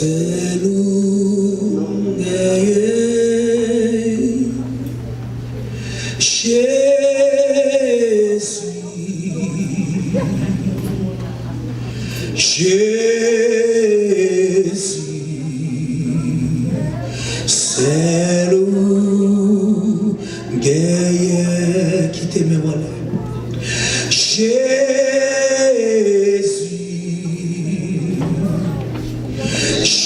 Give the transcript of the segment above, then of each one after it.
C'est nous, Jésus, Jésus, c'est nous, qui t'aime, voilà. Jésus, Jésus,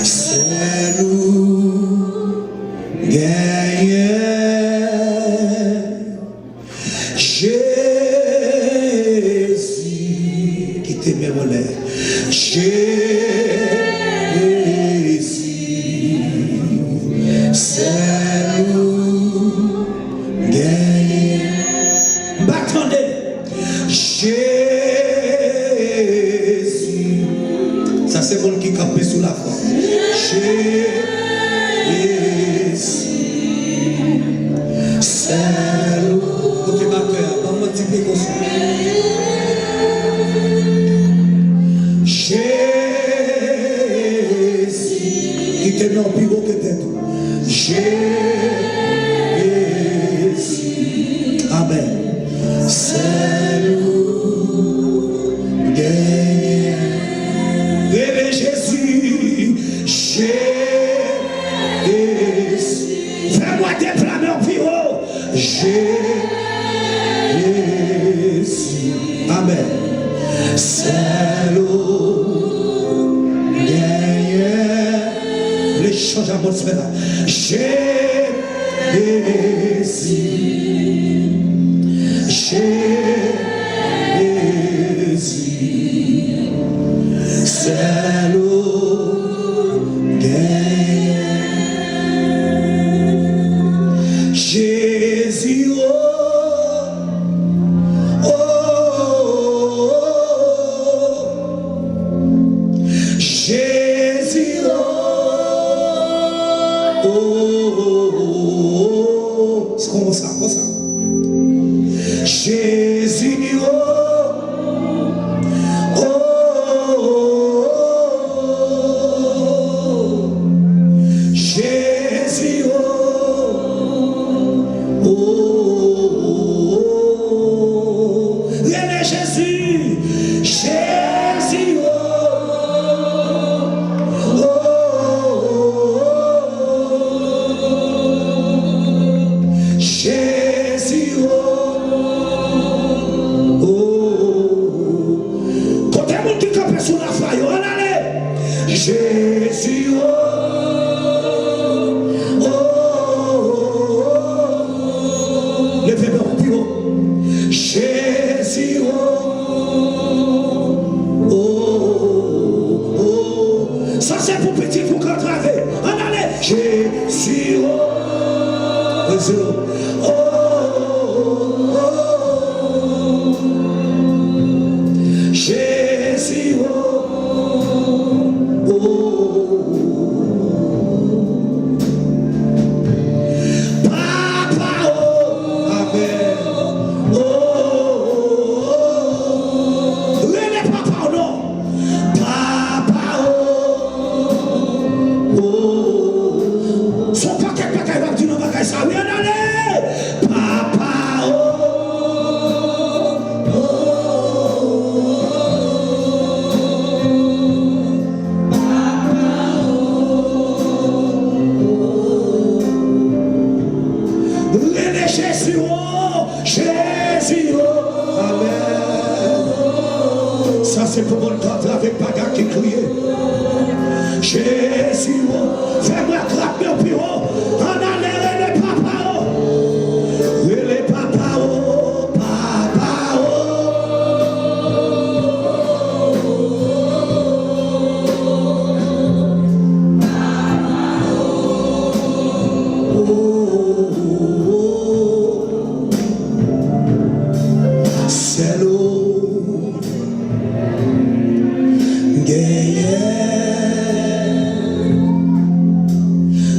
c'est nous, Jésus, qui t'aime, voilà. Jésus, c'est nous, attendez, Jésus, ça c'est bon qui campe sous la foi. Jésus, c'est nous. Côté ma cœur, pas moi type comme ça. Jésus, qui te met en plus haut que t'es tout. Jésus, amen. C'est nous, Réveille Jésus, Jésus, fais-moi déclamer en plus haut. Jésus, amen. C'est nous, les choses atmosphériques. Jésus, Jésus, c'est nous, Jésus, oh, Jésus, oh, c'est comme ça, comme ça. Jésus, Jésus, René Jésus, Jésus, Jésus, côté monde qui campe sous la faille, on allait, Jésus, levez-moi au plus haut. Jésus, ça c'est pour petit, pour qu'on travaille. On allait, Jésus, Jésus, Papa, amen. René Papa, non. Papa, son paquet bagaille va dire non bagaille ça, oui, on allait. Papa, René Jésus, Jésus, amen. Ça c'est pour mon temps avec Paga qui criait. Jésus, fais-moi attraper au plus haut. On allait les papas, les papas, papa, c'est l'eau.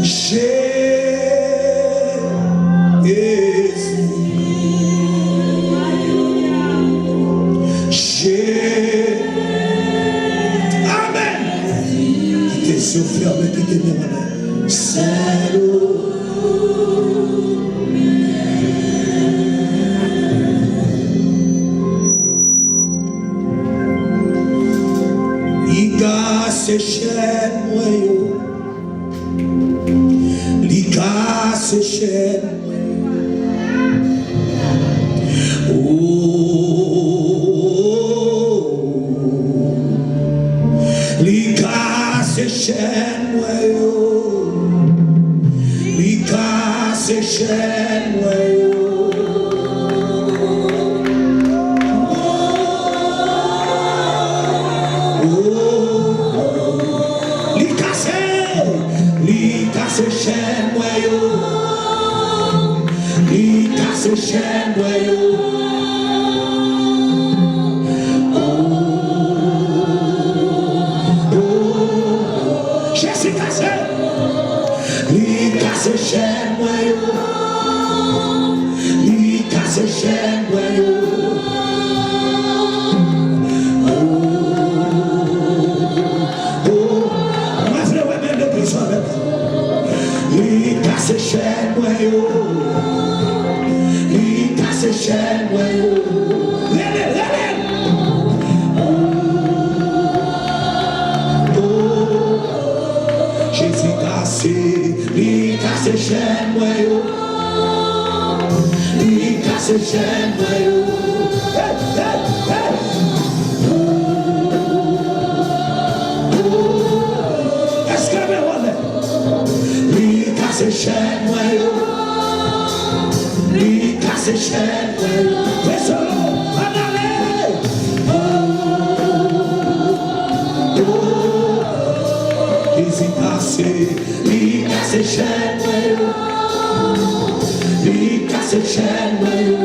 Jésus, casse chaîne moi yo. Li casse chaîne. Li casse chaîne moi yo. Li casse chaîne moi yo. Chaîne moi yo, li casse chaîne moi yo. Jésus casse, li casse chaîne moi yo, li casse chaîne moi yo. Li casse chaîne moi yo, li casse chaîne moi yo. Jésus casse, li casse chaîne moi yo, li casse chaîne moi yo. Est-ce que me voit? Li casse chaîne moi yo, li casse chaîne moi yo. Fais solo, en aller. Jésus casse, li casse chaîne moi yo, li casse chaîne moi yo.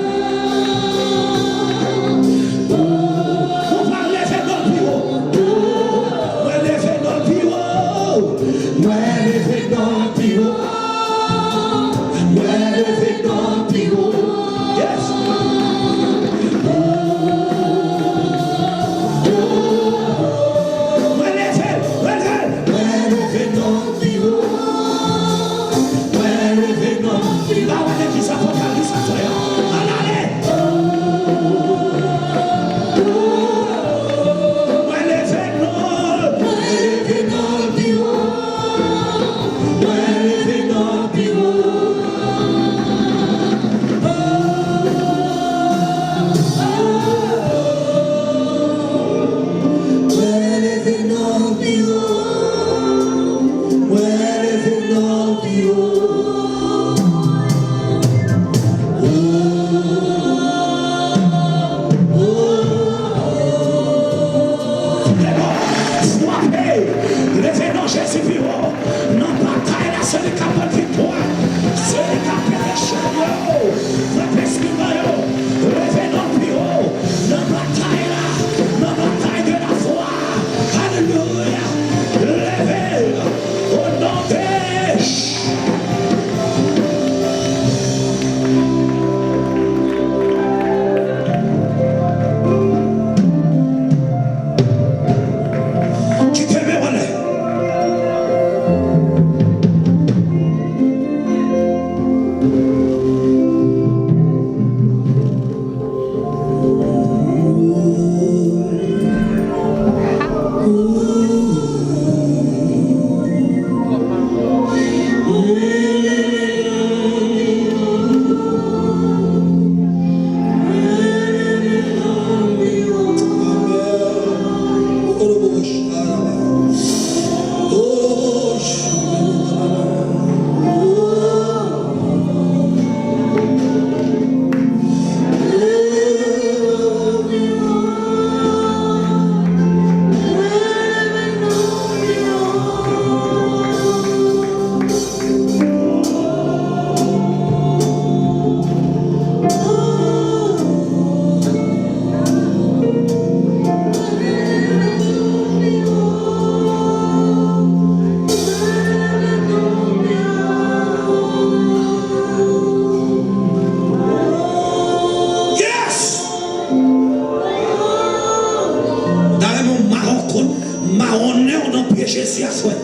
On va lever notre bureau, on va lever notre bureau, on va lever notre bureau. Yes. Jésus a souhaité.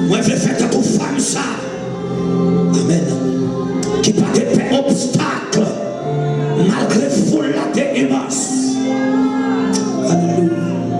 Moi, je vais faire toute femme ça. Amen. Qui pas de paix obstacle malgré foule la immense. Alléluia.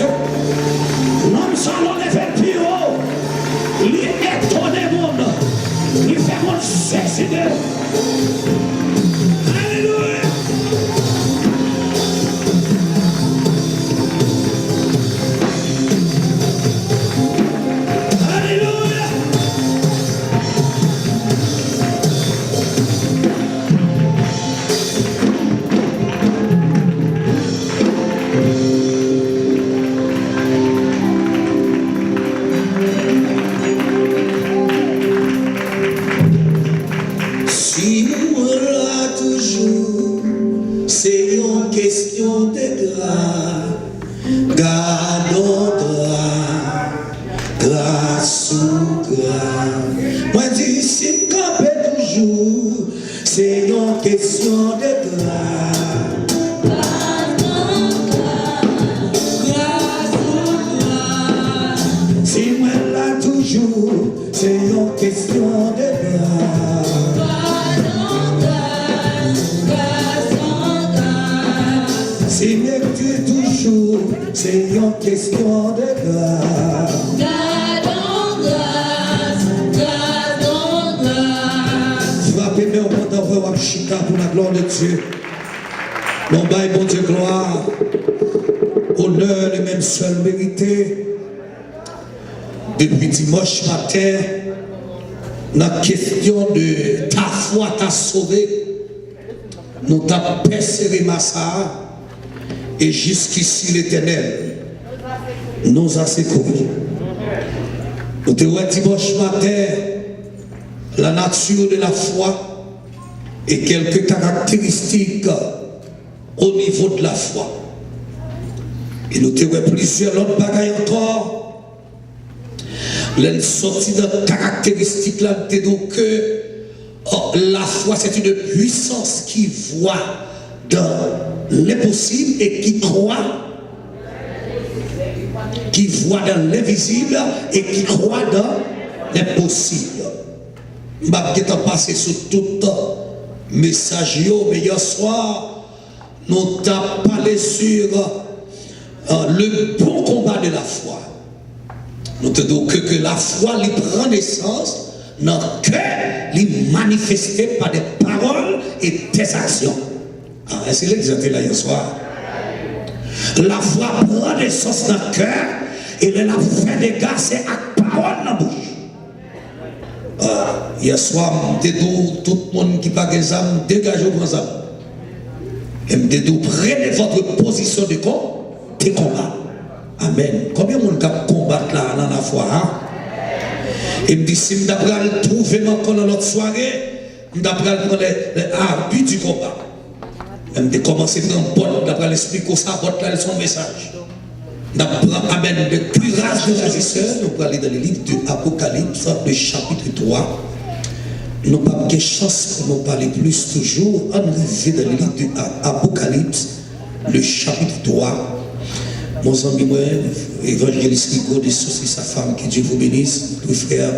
L'homme salon est fait plus haut. Il étonne le monde. Il fait mon cesse de. Alléluia. Alléluia. Si nous là toujours, c'est une question de grâce. Gardons grâce ou grâce. Moi dis si me campe toujours, c'est une question de grâce. Si moi là toujours, c'est une question de grâce. Si me tue toujours, c'est une question de grâce. Frappez-moi au monde d'envoi Chica pour la gloire de Dieu. Mon bail, bon Dieu, gloire, honneur et même seul mérité. Depuis dimanche matin, la question de ta foi t'a sauvé, nous t'a persévéré Massa, et jusqu'ici l'Éternel nous a secourus. Nous te voyons dimanche matin, la nature de la foi et quelques caractéristiques au niveau de la foi. Et nous te voyons plusieurs autres bagailles encore. Les sorties de caractéristiques là, nous te disons que la foi c'est une puissance qui voit dans l'impossible et qui croit, qui voit dans l'invisible et qui croit dans l'impossible. Je vais passer sur tout message, mais hier soir, nous avons parlé sur le bon combat de la foi. Nous te disons que la foi lui prend naissance dans le cœur, lui manifestée par des paroles et des actions. Ah, c'est l'exemple là hier soir. La foi prend naissance dans le cœur et elle a fait des gars, c'est à parole dans la bouche. Hier soir, je me tout le monde qui n'a pas des âmes, dégagez vos âmes. Et je me dis, prenez votre position de combat. Amen. Combien de monde qui combattre là dans la foi? Et me dit, si je vais trouver encore dans notre soirée, je vais prendre le but du combat. Je me dit, commencer à prendre d'après l'expliquer ça, votre là, son message. Amen. Le courage de l'agisseur, nous allons aller dans le livre de l'Apocalypse, le chapitre 3. Nous n'avons pas de chance pour nous parler plus toujours. On arrive dans le livre de l'Apocalypse, le chapitre 3. Mon ami, moi, évangéliste Rigaud, de soucis sa femme, que Dieu vous bénisse, le frère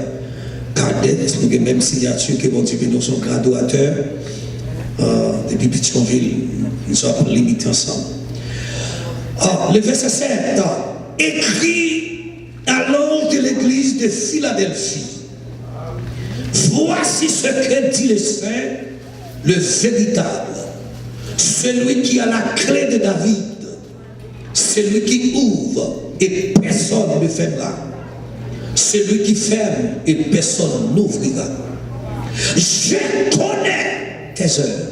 Cadet, nous avons la même signature que mon Dieu bénisse, son graduateur. Depuis Pétionville, nous sommes limités ensemble. Le verset 7, écrit à l'ange de l'église de Philadelphie. Voici ce que dit le Saint, le véritable, celui qui a la clé de David, celui qui ouvre et personne ne fermera, celui qui ferme et personne n'ouvrira. Je connais tes œuvres.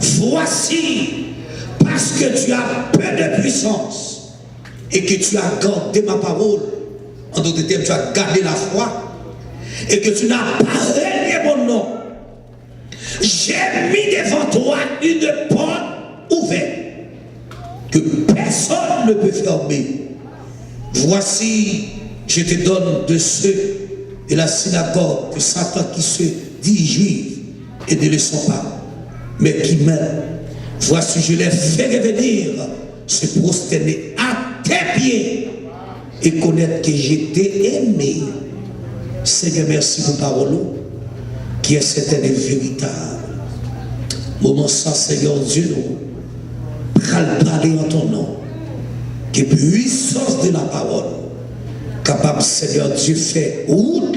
Voici, parce que tu as peu de puissance et que tu as gardé ma parole, en d'autres termes, tu as gardé la foi, et que tu n'as pas renié mon nom, j'ai mis devant toi une porte ouverte que personne ne peut fermer. Voici, je te donne de ceux de la synagogue de Satan qui se disent juifs et ne le sont pas, mais qui m'aiment. Voici, je les fais revenir, se prosterner à tes pieds et connaître que je t'ai aimé. Seigneur, merci pour ta parole qui est certaine et véritable. Moment ça, Seigneur Dieu, nous parler en ton nom. que puissance de la parole, capable, Seigneur Dieu, fait route,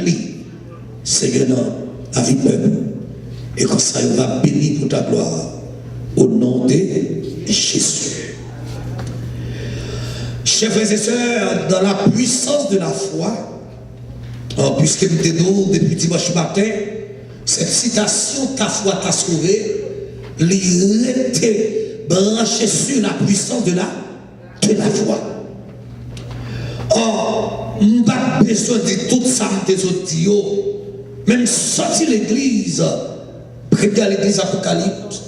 Seigneur, la vie peuple. Et comme ça, il va bénir pour ta gloire. Au nom de Jésus. Chers frères et sœurs, dans la puissance de la foi, puisque nous tenons depuis dimanche matin, cette citation, ta foi t'a sauvé, était branchée sur la puissance de la foi. Or, nous n'avons pas besoin de tout ça, même sortir l'église, prêter à l'église Apocalypse.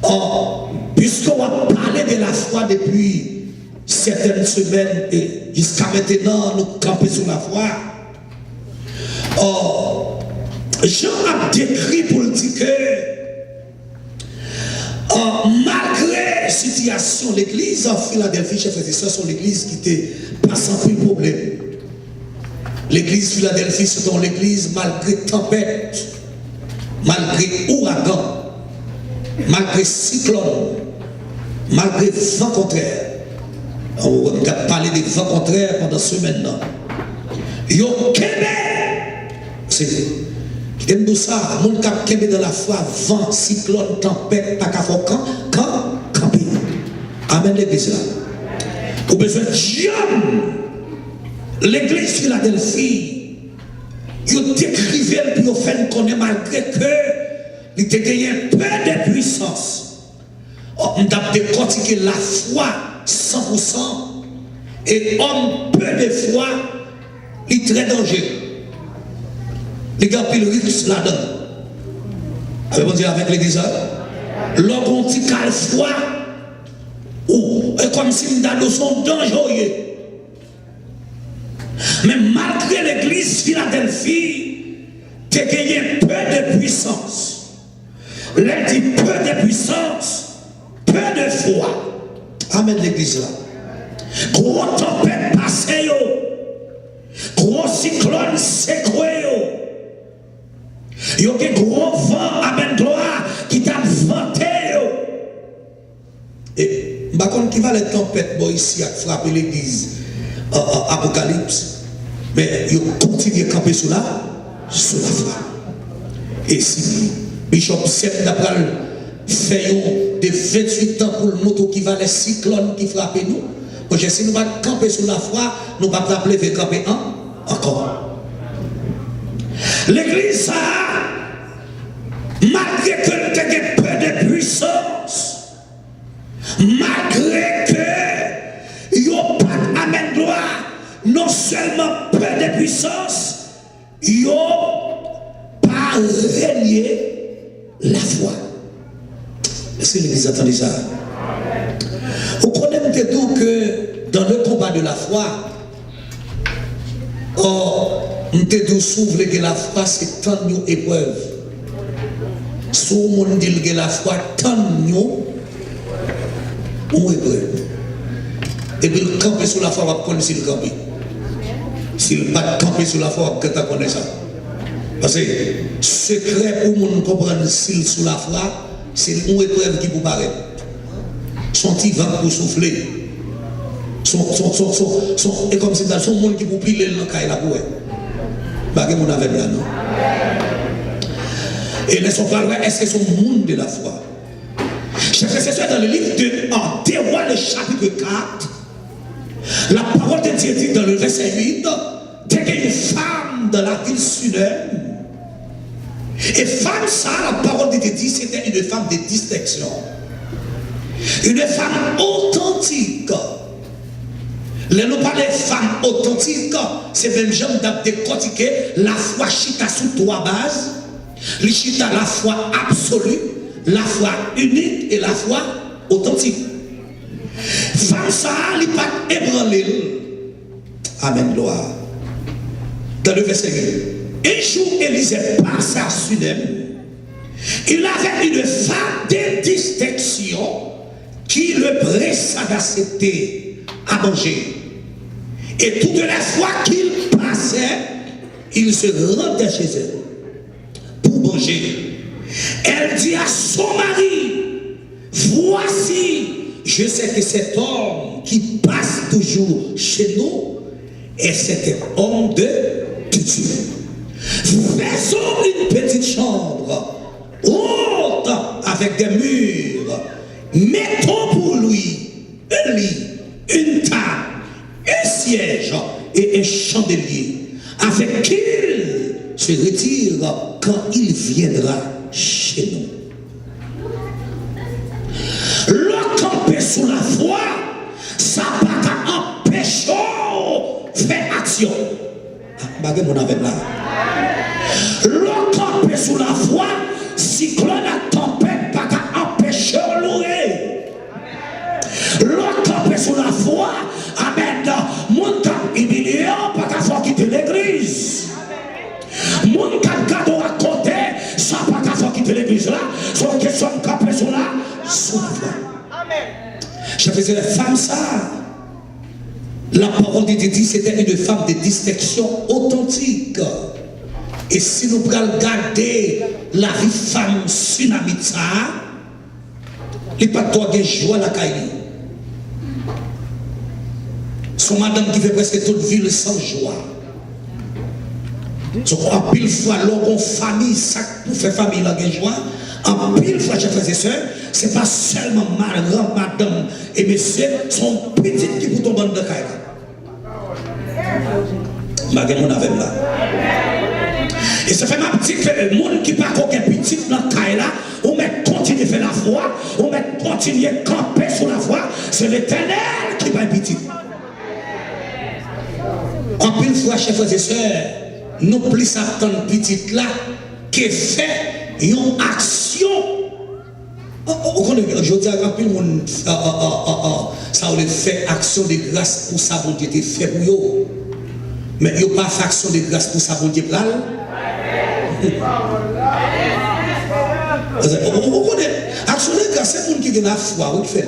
Or, puisqu'on va parler de la foi depuis certaines semaines et jusqu'à maintenant, nous campons sur la foi. Or, Jean a décrit pour le dire que malgré la situation, l'église en Philadelphie, chers frères et sœurs, sont l'église qui était pas sans plus de problème. L'église Philadelphie, c'est dans l'église malgré tempête, malgré ouragan, malgré cyclone, malgré vent contraire. On a parlé des vents contraires pendant ce maintenant. Yo kébé, c'est qui aime tout ça, mon cap kébé dans la foi, vent, cyclone, tempête, pas qu'à faire quand camper. Amen l'église là. Au besoin de Dieu. L'église Philadelphie, ils décrivaient puis ils fait connaître malgré que il te gagné peu de puissance. On a décortiqué la foi 100% et homme peu de foi, il est très dangereux. Les gars, puis le risque là-dedans. Avez-vous dit avec l'église là? L'homme on dit qu'à la foi, ou comme si nous sont dangereux. Mais malgré l'église Philadelphie, tu as gagné peu de puissance. L'elle dit peu de puissance, peu de foi. Amen l'église là. Gros tempête passé, gros cyclone secoué, yo que gros vent, amen gloire, qui t'a vanté. Et par contre, qui va les tempêtes ici à frapper l'église Apocalypse, mais il continue à camper sur la foi. Et si Bishop Seth d'après fait de 28 ans pour le moto qui va les cyclones qui frappent nous, parce que si nous ne camper sur la foi, nous ne pouvons pas lever camper encore. L'église malgré que nous ayons peu de puissance, malgré que nous n'avons pas amen gloire, non seulement peu de puissance, ils n'ont pas régné la foi. Est-ce que l'église attendait ça? Vous connaissez tout que dans le combat de la foi, nous te s'ouvre que la foi c'est tant de épreuves. Si on dit que la foi tant de épreuves. Et puis le camper sur la foi va connaître s'il campe. S'il ne pas camper sur la foi, que tu connais ça. Parce que secret pour nous comprendre s'il sur la foi, c'est une épreuve qui vous paraît. Son petit vent pour souffler. Et comme c'est dans son monde qui vous pile le caille la bouée. Bah, que mon avec là, non? Et ne sont pas loin, est-ce que c'est son monde de la foi? Chers frères et sœurs, dans le livre de en Théoie, le chapitre 4, la parole de Dieu dit dans le verset 8, dès qu'il y a une femme dans la ville Sunem, et femme ça, la parole de Dieu dit, c'était une femme de distinction. Une femme authentique. Là, nous parlons de femmes authentiques, c'est même genre de décortiquer la foi chita sous trois bases. Le chita, la foi absolue, la foi unique et la foi authentique. Femme ça, elle n'est pas ébranlée. Amen, gloire. Dans le verset 1. Un jour, Élisée passe à Sunem. Il avait une femme de distinction qui le pressa d'accepter à manger. Et toute la fois qu'il passait, il se rendait chez elle pour manger. Elle dit à son mari, voici, Je sais que cet homme qui passe toujours chez nous est cet homme de Dieu. Faisons une petite chambre haute avec des murs. Mettons pour lui un lit, une table, un siège et un chandelier, avec qu'il se retire quand il viendra chez nous. Le camper sous la foi, ça va pas empêcher de faire action. Le camper sous la foi, cyclone à tempête, pas qu'à empêcher de louer. Le camper sous la foi, amen, mon cap humilié, pas qu'à faire quitter l'église. Mon cap cadeau à côté, ça pas qu'à faire quitter l'église là, c'est une question de camper sous la foi. Je faisais les femmes ça. La parole de Dieu dit c'était une femme de distinction authentique. Et si nous prenons regarder la vie femme tsunami ça, il n'y a pas de toi qui joie la caille. Son madame qui fait presque toute ville sans joie. En pile fois, l'on famille, ça pour faire famille la joie. En pile fois, chers frères et sœurs, ce n'est pas seulement madame et messieurs, son petit qui pour tomber de caille. Et ça fait ma petite que le monde qui part aucun petit dans la caille là, on met continuer à faire la foi, on met continuer à camper sur la foi, c'est l'Éternel qui va petit. En pile fois, chers frères et sœurs, nous plus attendre petite là qui fait une action. Je dis à le monde, ça aurait fait action de grâce pour ça, bon Dieu, était fait pour eux. Mais il n'y a pas fait action de grâce pour ça, bon Dieu, là. Vous connaissez, action de grâce, c'est le monde qui a la foi, vous fait.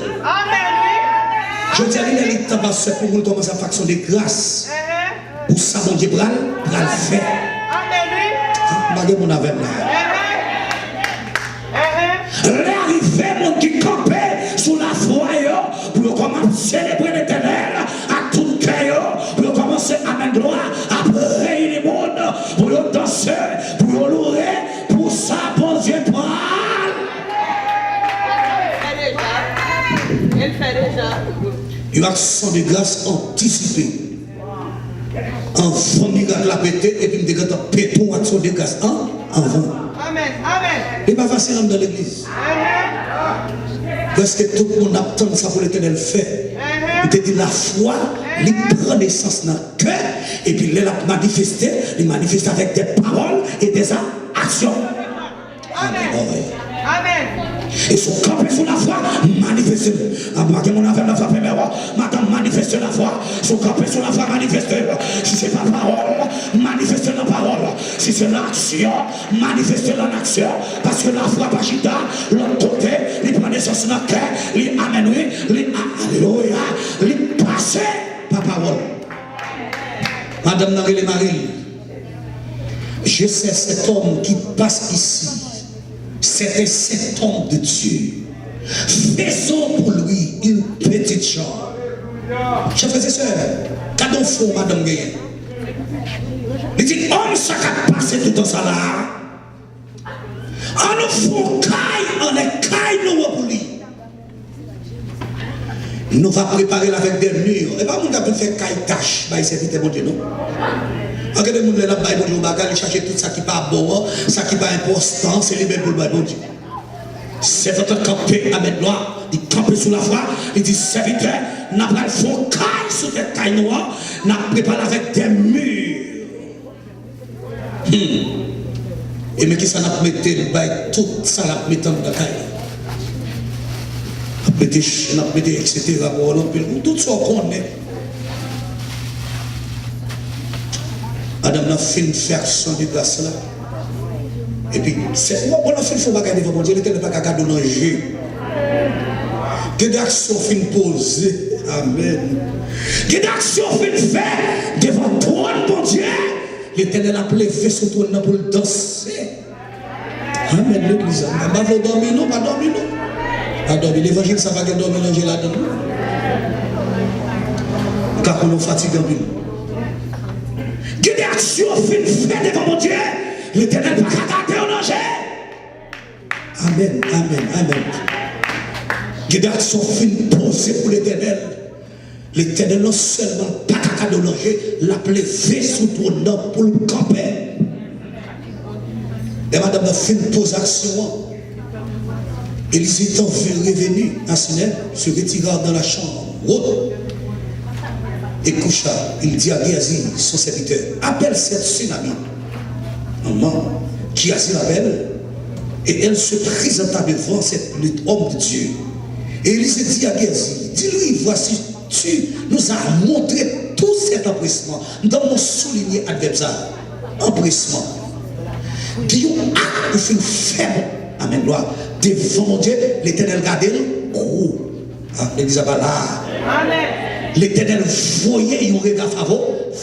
Je dis à l'île, il tabasse pour nous commencer à faire action de grâce. Pour ça, bon Dieu, là, le fait. Amen. Mon avec là. L'arrivée, mon qui campait sous la foi, pour commencer à célébrer l'Éternel à tout cœur, pour commencer à mettre gloire, à prier le monde, pour danser, pour louer, pour ça, bon Dieu, parle. Elle fait déjà. Une action de grâce anticipée. En famille, la pété, et puis me dégrade péton action de grâce. Avant. Amen. Amen. Il n'est pas facile dans l'église. Parce que tout le monde attend ça pour l'Éternel fait. Il te dit la foi, il prend naissance dans le cœur, et puis il l'a manifesté, il manifeste avec des paroles et des actions. Amen. Amen. Et son campé sur la foi, manifeste-le. Madame, manifeste la foi. Son campé sur la foi, manifeste-le. Si c'est pas parole, manifeste la parole. Si c'est l'action, manifeste l'action. Parce que la foi, pas chita, l'autre côté, il prend naissance dans le cœur, il amène, alléluia, il passe par parole. Madame Marie Marie, je sais cet homme qui passe ici. C'était cet homme de Dieu. Faisons pour lui une petite chambre. Chers frères et sœurs, cadeau faux, madame Gayen. Il dit, homme, ça a passé tout dans ça là. On nous fait caille, on est caille nous pour lui. Nous va préparer avec des murs. Et pas mon gars peut faire caille tâche, bah il s'est vite mon Dieu, non? Regardez les gens là-bas, ils vont chercher tout ça qui n'est pas bon, ça qui n'est pas important, c'est libéré pour le bon Dieu. C'est votre camper à mettre noir, il campe sous la foi, il dit serviteur, n'a pas le fond caille sous des tailles noires, n'a préparé avec des murs. Et mais qui ça n'a pas mis tout ça n'a pas mis dans la caille. N'a pas mis etc. Tout ça qu'on connaît. Madame n'a fait une version de grâce là. Et puis, on a fait une fois bagaille devant mon Dieu, il n'était pas qu'à garder dans le jeu. Que d'action fin posée. Amen. Que d'action fin fait devant toi, mon Dieu. L'Éternel a levé sur toi pour danser. Amen, l'église. Pas dormir, non, pas dormir, non. Pardon, l'évangile, ça va que dormir manger là-dedans. Car on est fatigué en ville. Quelle action fait devant mon Dieu? L'Éternel va garder en danger. Amen, amen, amen. Quelle action fait poser pour l'Éternel? L'Éternel non seulement pas capable de danger, l'appelé fait sous ton nom pour le camper. Et madame a fait une pause action. Élisée est revenu à Sinem, se retira dans la chambre et coucha. Il dit à Géasi, son serviteur, appelle cette tsunami, maman, qui a la belle, et elle se présenta devant cet homme de Dieu. Et Élisée dit à Géasi, dis-lui, voici, tu nous as montré tout cet empressement. Nous avons souligné adverbe ça, empressement. Qui ont acte de faible, amen, gloire. Devant mon Dieu, l'Éternel gardait le gros. L'église va là. L'Éternel voyait un regard favorable.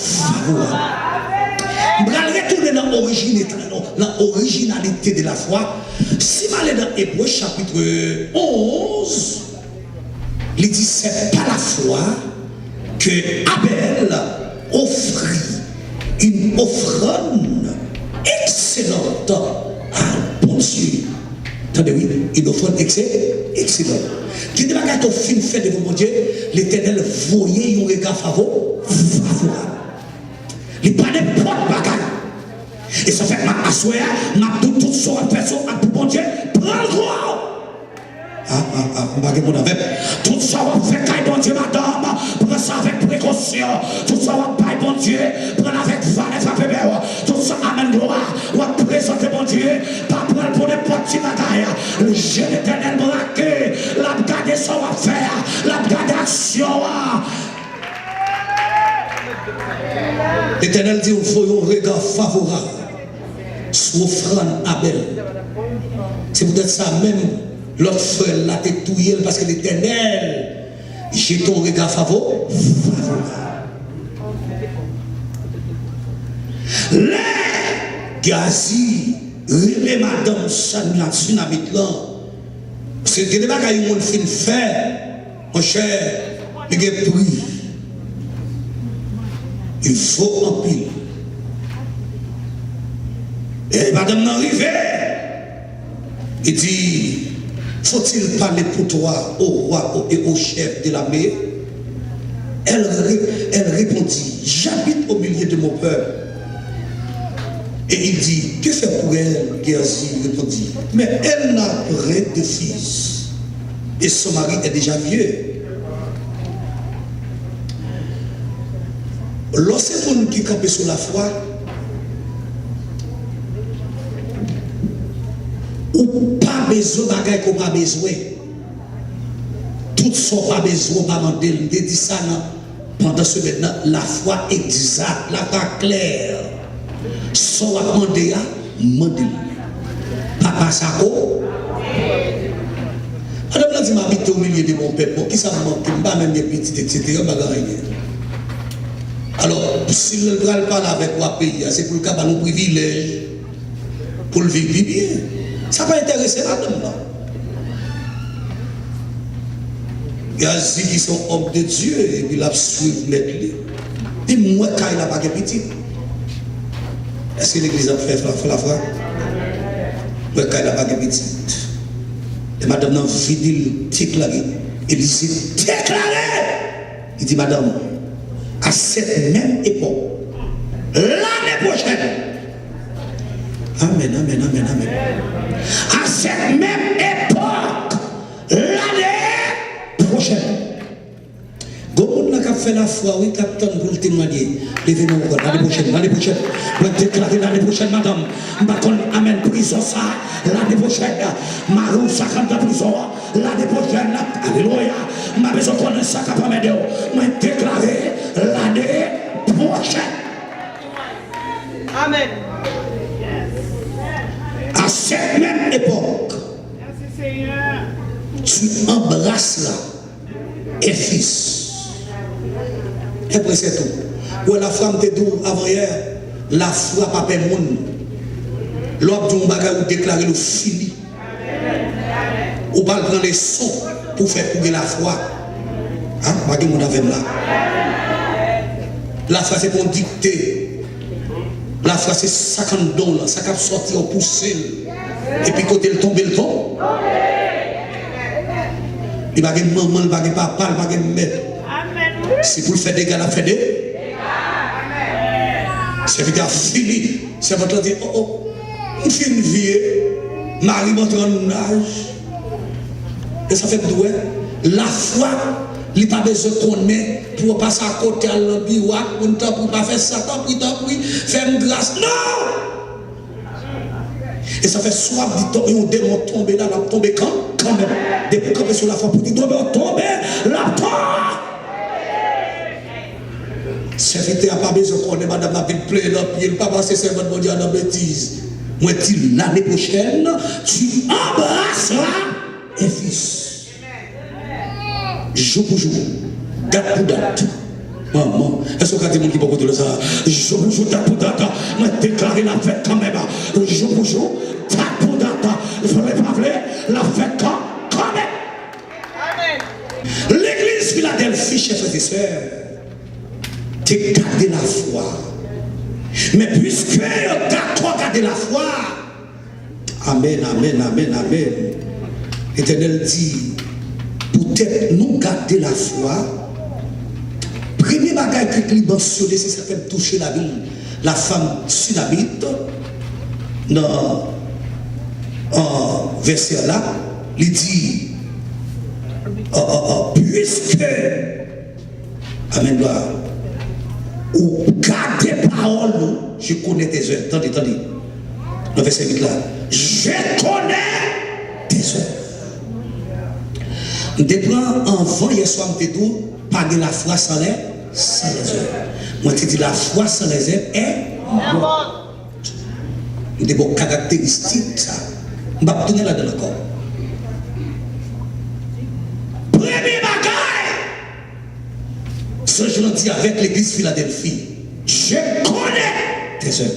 Je vais retourner dans l'originalité de la foi. Si je vais dans Hébreux chapitre 11, il dit c'est par la foi que Abel offrit une offrande excellente à bon Dieu. Attendez, oui, une offrande excellente. Qui ne va pas être fait devant mon Dieu, l'Éternel voyait un regard favorable. Il n'y a pas n'importe bagaille. Et ça fait que ma assoya, ma toute sorte de personne, à bon Dieu, prends le droit. Tout ça va faire caille bon Dieu, madame. Prends ça avec précaution. Tout ça va paille bon Dieu. Prends avec valeur, frappez bien. Tout ça amène gloire. On va présenter bon Dieu. Pas prendre pour n'importe qui bagaille. Le jeu d'éternel braqué. La garde ça va faire. La garde action. L'éternel dit il faut un regard favorable sur offrande Abel. C'est peut-être ça même. L'autre frère l'a tétouillé parce que l'Éternel, j'ai ton regard favorable. Les Gazi, les madame Samia Tsunamit là, c'est que les bagages qui ont fait, mon cher, il y a pris. Il faut en pile. Et madame n'arrive, il dit, faut-il parler pour toi au roi et au chef de l'armée? Elle répondit, j'habite au milieu de mon peuple. Et il dit, que faire pour elle? Géasi répondit, mais elle n'a rien de fils. Et son mari est déjà vieux. Lorsque vous qui campez sur la foi, ou pas besoin de bagaille qu'on pas besoin. Tout ça pas besoin, pas demander. Je dis ça pendant ce maintenant, la foi exacte, la foi claire. Sans demander, demander. Papa Sako. Madame l'a dit, m'habite au milieu de mon peuple. Qui ça me manque? Je ne pas même des petites, etc. Alors, si le ne parle avec moi, c'est pour le cas de nos privilèges, pour le vivre bien. Ça va intéresser madame là. Il y a des qui sont hommes de Dieu et puis la suivent les. Et moi, quand il n'a pas de petit. Est-ce que l'église a fait la foi? Moi, quand il n'a pas de petit. Et madame n'a fini déclaré. Il dit déclaré. Il dit madame, à cette même époque, l'année prochaine. Amen, amen, amen, amen. À cette même époque, l'année prochaine. Gomoun n'a qu'à faire la foi, oui, capitaine, pour le témoigner. Levez-nous encore, l'année prochaine. Vous déclarer l'année prochaine, madame. M'bakon, amen, prison ça, l'année prochaine. Marou, ça, comme de prison, l'année prochaine. Alléluia. Ma besoin de connaître ça, capable m'aider. Moi, déclarer l'année prochaine. Amen. À cette même époque, tu embrasses là et fils. Et après c'est tout. Ou la femme te dit avant hier, la foi pas paix monde. L'autre du bagage ou déclarer le fini. Ou pas prendre les sons pour faire courir la foi. Hein? Pas que mon avec là. La foi c'est pour dicter. La foi c'est 50 $, ça cap sortir au poussé. Et puis côté le tombe, le tombe. Il va y avoir maman, il va y avoir papa, il va y avoir mère. C'est pour le faire des gars, la faire des. C'est pour fini. C'est votre dire, oh oh, il fait une vie, Marie montre en âge. Et ça fait doué. La foi, il n'a pas besoin qu'on ait pour passer à côté à l'ambiwa, pour ne pas faire ça, tant pis, faire une grâce. Non! Et ça fait soit du temps, et on démon tomber là, la tomber quand même. Depuis qu'on est sur la foi, pour dire tomber, on tombe, la tombe. Serviteur n'a pas besoin qu'on ait madame la vie pleine, il n'a pas passé servant de Dieu dans la bêtise. Moi, je dis l'année prochaine, tu embrasseras un fils. Jour pour jour, date pour date. Maman, est-ce que vous avez dit beaucoup de ça? Jour pour jour, date pour date. Je déclare la fête quand même. Jour pour jour, date pour date. Je ne vais pas voir la fête quand même. L'église Philadelphie, chers et sœurs, tu as gardé la foi. Mais puisque tu as d'accord gardé la foi, amen, amen, amen, amen. L'Éternel dit, peut-être nous garder la foi. Premier bagage que tu as mentionné, c'est ça fait toucher la vie. La femme sunamite, dans verset là, il dit, puisque, amen, gloire, ou garder parole, je connais tes œuvres. Attendez, attendez. Le verset 8 là. Je connais tes œuvres. Je prends enfant hier soir, je te dis, pas de la foi sans les œuvres. Moi, je te dis, la foi sans les œuvres est mort. Il y a des caractéristiques, ça. Je vais tourner là-dedans encore. Premier bagaille. Ce que je dis avec l'église Philadelphie, je connais tes œuvres.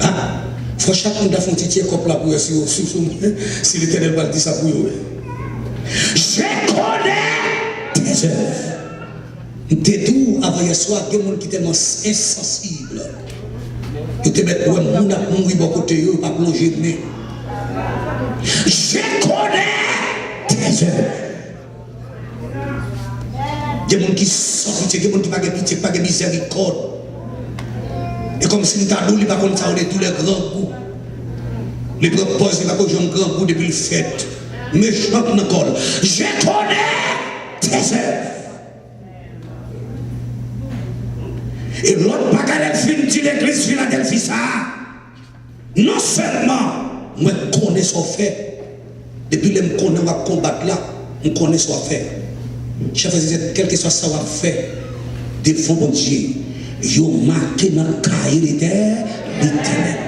Ah, il faut chacun de faire un petit couple là pour si l'Éternel va dire ça pour eux. Je connais tes œuvres. T'es tout avant hier soir, il y a des gens qui sont tellement insensibles. Ils te mettent pour un monde à mourir de côté, ils ne pas plonger de nez. Je connais tes œuvres. Il y a des gens qui sont pitié, il y a des gens qui n'ont pas de pitié, pas de miséricorde. Et comme si nous avons dit, on est tous les grands goûts. Les proposés, ils n'ont pas de grand goût depuis le fait. Mais je chante encore. Je connais tes œuvres. Et l'autre bagage fin dit l'église Philadelphie ça. Non seulement, moi je connais ce fait. Depuis que je connais à combattre là, je connais ce fait. Chef, quel que soit ça va faire, devant mon Dieu, je marqué dans le cahier de terre l'éternel.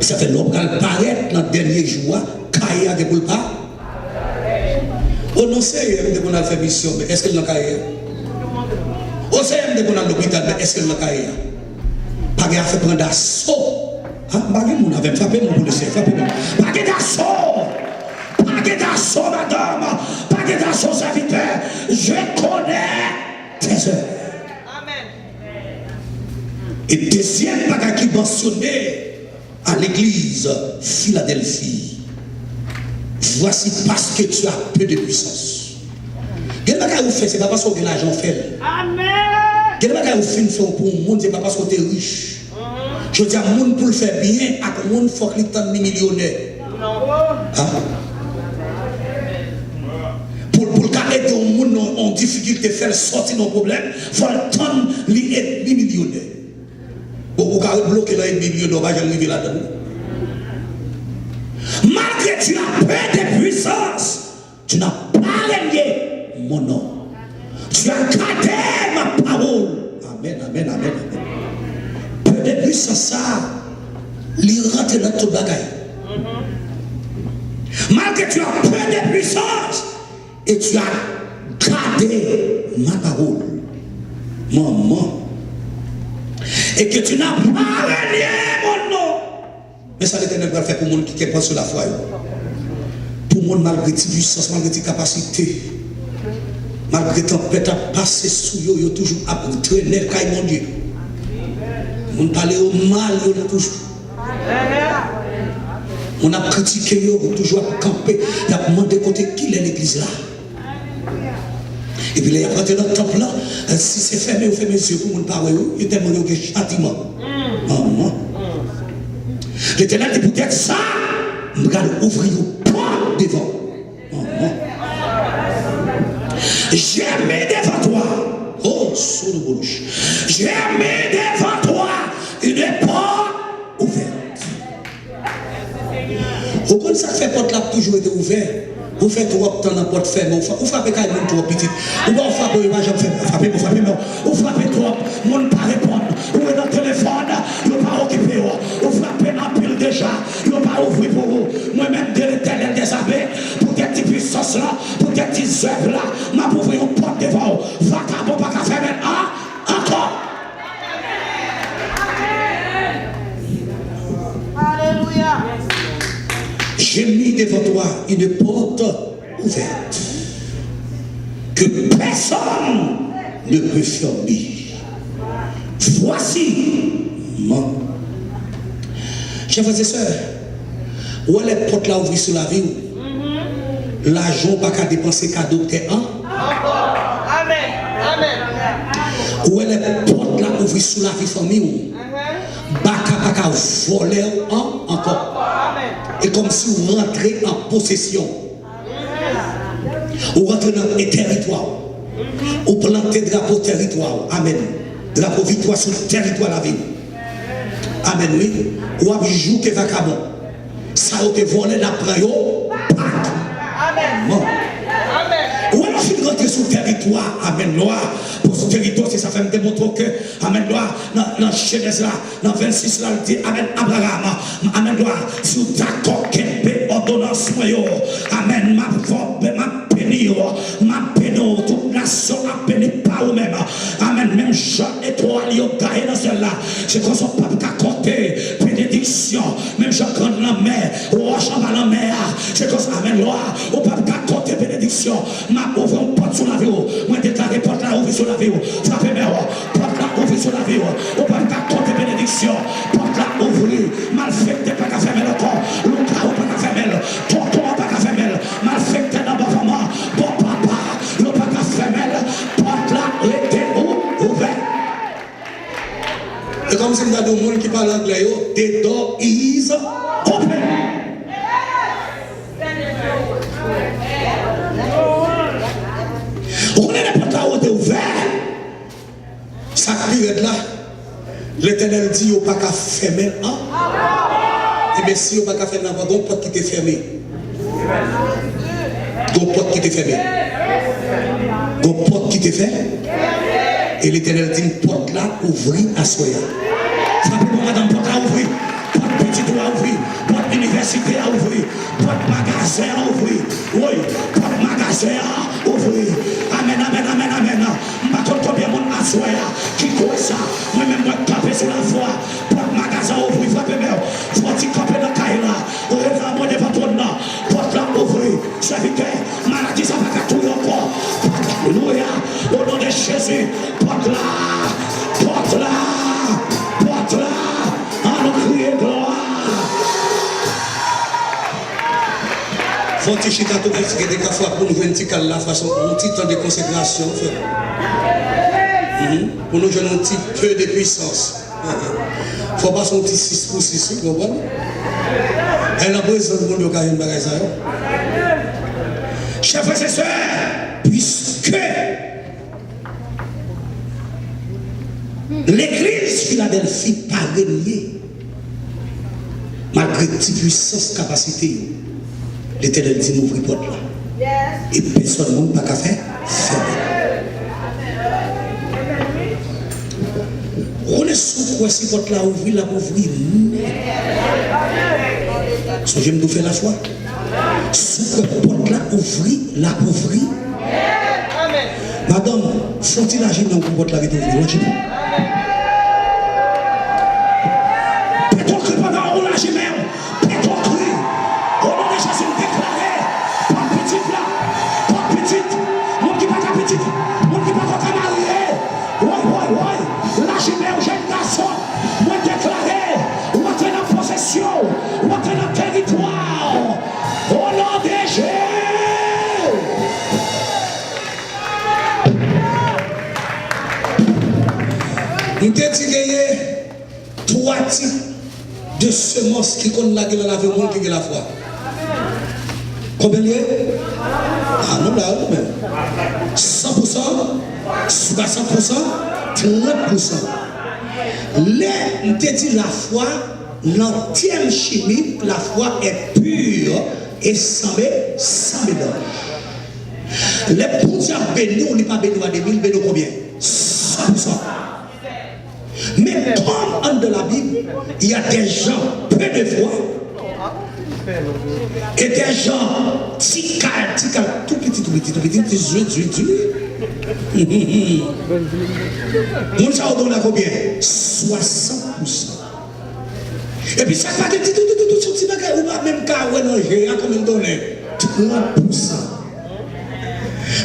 Ça fait l'homme qui paraît dans le dernier jour, cahier de boule pas. Oh non, c'est de qu'on a fait mission, mais est-ce que le cahier? Oh, c'est de qu'on a l'hôpital, mais est-ce que le cahier? Pas de fait prendre d'assaut. Ah, pas de mon avait frappé mon policier, frappé mon. Pas d'assaut! Pas d'assaut, madame! Pas d'assaut, serviteur! Je connais tes œuvres. Et deuxième bagage qui mentionné à l'église Philadelphie. Voici parce que tu as peu de puissance. Quel bagage vous faites, c'est pas parce que l'argent fait. Amen. Quel bagage vous faites pour le monde, c'est pas parce que tu es riche. Je dis à le monde pour le faire bien, à le monde faut qu'il soit millionnaire. Hein? Pour garder le monde en difficulté, faire sortir nos problèmes, il faut le temps de être millionnaire. Vous pouvez bloquer là, million, on va jamais arriver là-dedans. Malgré que tu as peu de puissance, tu n'as pas renié mon nom. Tu as gardé ma parole. Amen, amen, amen, amen. Peu de puissance, ça, il rentre dans ton bagaille. Malgré que tu as peu de puissance, et tu as gardé ma parole. Maman. Et que tu n'as pas renié mon nom. Mais ça, l'Éternel va faire pour le monde qui est pas sur la foi. monde malgré tes puissances, malgré tes capacités, malgré tempête à passer sous eux, ils ont toujours traîné caille mon Dieu. On parle au mal, ils ont toujours. On a critiqué, ils ont toujours campé, ils ont demandé côté qui est l'église là. Et puis, il y a rentré dans le temple là, si c'est fermé, vous fermez les yeux pour ne pas voir, il y a tellement de châtiment. Non. L'Éternel dit peut-être ça, je vais ouvrir le porte devant. J'ai mis devant toi, oh, sous le bouche, j'ai mis devant toi une porte ouverte. Vous connaissez ça que fait porte là toujours été ouverte? Vous faites trop de temps dans la porte fermée, vous frappez quand même trop petit. Vous ne frappez pas, vous frappez trop, vous ne pas répondre. Vous êtes dans le téléphone, vous ne pas occupé. Vous frappez en pile déjà, vous ne pas ouvrir pour vous. Moi-même, de l'Éternel des armées, pour des petites puissances là, pour des petites œuvres là, m'a ouvrir une porte devant vous. Vacabon, pas qu'à faire maintenant, encore. Alléluia. J'ai mis devant toi une porte ouverte que personne ne peut fermer. Voici mon. Chers frères et sœurs, où est la porte là ouverte sur la vie? L'argent pas qu'à dépenser qu'à adopter un. Amen. Amen. Où est la porte là ouverte sur la vie famille? Pas qu'à voler un encore. Et comme si vous rentrez en possession. Vous rentrez dans le territoire. Vous plantez drapeau territoire. Amen. Drapeau victoire sur le territoire de la ville. Amen, oui. Ou avez joué que vacabon. Ça a été volé d'après eux. Amen. Bon. Ou alors je suis rentré sur le territoire. Amen, loi. Pour ce territoire, c'est ça fait me démontrer que, Amen, loi, dans Genèse là, dans 26 là, il dit, Amen, Abraham, Amen, loi, si vous d'accord qu'elle paie ordonnance, Amen, ma pénir, toute nation a péni par vous-même. Amen, même Jean et toi, ils ont gagné dans celle-là. C'est comme son papa qui a compté, bénédiction, même Jean grand dans la mer, roche en bas la mer. C'est comme ça, Amen, loi, au papa qui a compté, bénédiction, m'a ouvert une porte sur la vie, moi déclaré porte là, ouvert sur la vie, frappez moi, porte là, ouvert sur la vie, au papa qui a compté, bénédiction, porte là, ouvert, mal fait, t'es pas qu'à fermer le corps, le carreau pas qu'à fermer, tonton pas qu'à fermer, mal fait, t'es dans ma maman, bon papa, le pas qu'à fermer, porte là, était ouvert. Et comme si nous avons des gens qui parlent anglais, the door is open. On est les portes là où ouvert. Ça pire là. L'Éternel dit au pas qu'à fermer un. Et bien si on pas qu'à fermer un, donc porte qui est fermée. Donc porte qui est fermée. Donc porte qui est fermée. Et l'Éternel dit une porte là ouvrir à soi. Frappez-moi madame, porte à ouvrir. Porte petit doigt à ouvrir. Porte université à ouvrir. Porte magasin à ouvrir. Oui, porte magasin à ouvrir. Amen, amen, amen, amen. Je ne sais pas combien de monde à soi qui croit ça. Moi-même, moi, taper sur la foi. Porte magasin à ouvrir. Frappez-moi. Faut-il camper dans le cahier là. Regarde-moi devant ton nom. Porte là ouvrir. Serviteur, maladie, ça va pas tout encore. Alléluia. Au nom de Jésus. Porte là. Porte là. Porte là. En nous crier gloire. Faut-il chita tout le des fois pour nous voir un petit cal la façon, un petit temps de consécration. Pour nous donner un petit peu de puissance. Il ne faut pas son petit 6 pour 6, vous comprenez? Elle a besoin de monde qui a une bagage. Chers frères et sœurs, puisque l'église Philadelphie pas régnée, malgré toute puissance, capacité, l'Éternel dit m'ouvrir porte là. Et personne n'a pas qu'à faire fermer. On est sous quoi si porte là ouvrir, la ouvrir. So j'aime nous faire la foi. Sous quoi porte là ouvrir, la ouvrir. Madame, faut-il agir dans le porte là qui est ouvrir? La jeune garçon, moi déclaré, ou entrer dans possession, ou entrer dans territoire. Au nom de Jésus. Nous te dit trois types de semences qui connaissent la gueule à la vie, monde qui a la foi. Combien il y a? Ah non, là, même. 100%, 60%, 30%. Les, on te dit la foi, l'antième chimique, la foi est pure et sans mélange. Les pour dire béni, on n'est pas béni à 2000, béni combien? 100%. Mais comme en de la Bible, il y a des gens peu de foi et des gens tic-cal, tout petit, mon ça on a combien? 60%. Et puis ça va de tout, ou pas même cas, ou non, j'ai combien de données? 30%.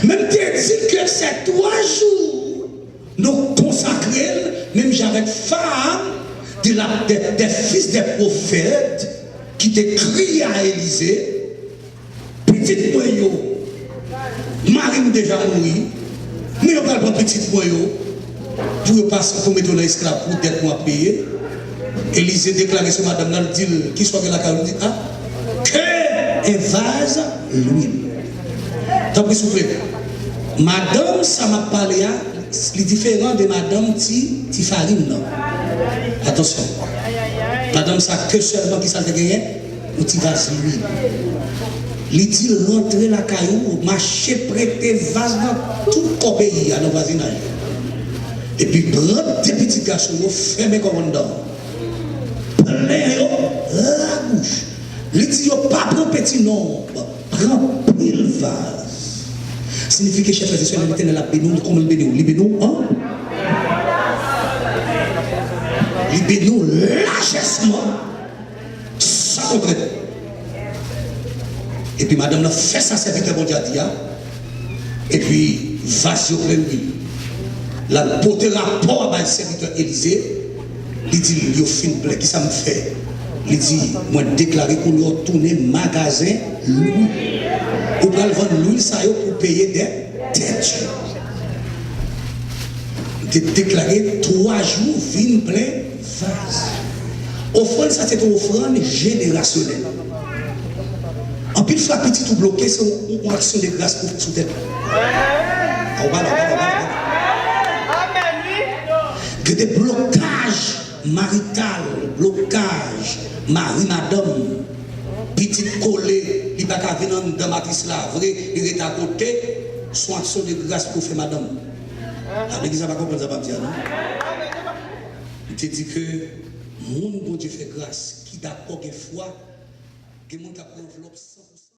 Même tu dis que c'est 3 jours, nous consacrer, même j'avais femmes, des fils des prophètes, qui te crient à Élysée, petite moyo, Marie déjà mouru, mais on parle pas petite moyo, pour passer pour mettre dans l'esclave pour d'être moi payé. Élysée déclare sur madame, elle dit, qui soit la carte, dit, ah, que un vase l'huile. T'as pris souffler. Madame, ça m'a parlé, c'est différent de madame Tifarine. Attention. Madame, ça que seulement qui s'est gagné, ou tu vas lui. Il dit rentrer la caillou, marcher, prêter vase dans tout le pays, dans le voisinage. Et puis prendre des petits garçons, fermer comme on dort. Plein la bouche. Il dit pas prendre petit nombre, prends pile vase. Signifie que chef de l'éternel a béni, comme il béni, il béni, hein? Libérez-nous largement, sans regret. Et puis madame a fait sa serviteur mondial, et puis va sur l'ennemi. La porte rapport à un serviteur Élysée, il dit, il y a fin plein, qui ça me fait? Il dit, moi déclaré qu'on doit tourner magasin l'huile. Ou va vendre l'huile, ça y est, pour payer des têtes. Il a déclaré 3 jours, vin plein. Offrande, ça c'est une offrande générationnelle. En plus, la petite ou bloquée, c'est une action de grâce pour sous tête. Que des blocages marital, blocage, mari, madame, petite collée, il n'y a pas qu'à venir dans ma là, vrai, il est à côté, soit action de grâce pour faire madame. L'église n'a pas compris ça, pas dire, non? Il te dit que mon bon Dieu fait grâce, qui d'accord, des fois, que mon cap enveloppe 100%.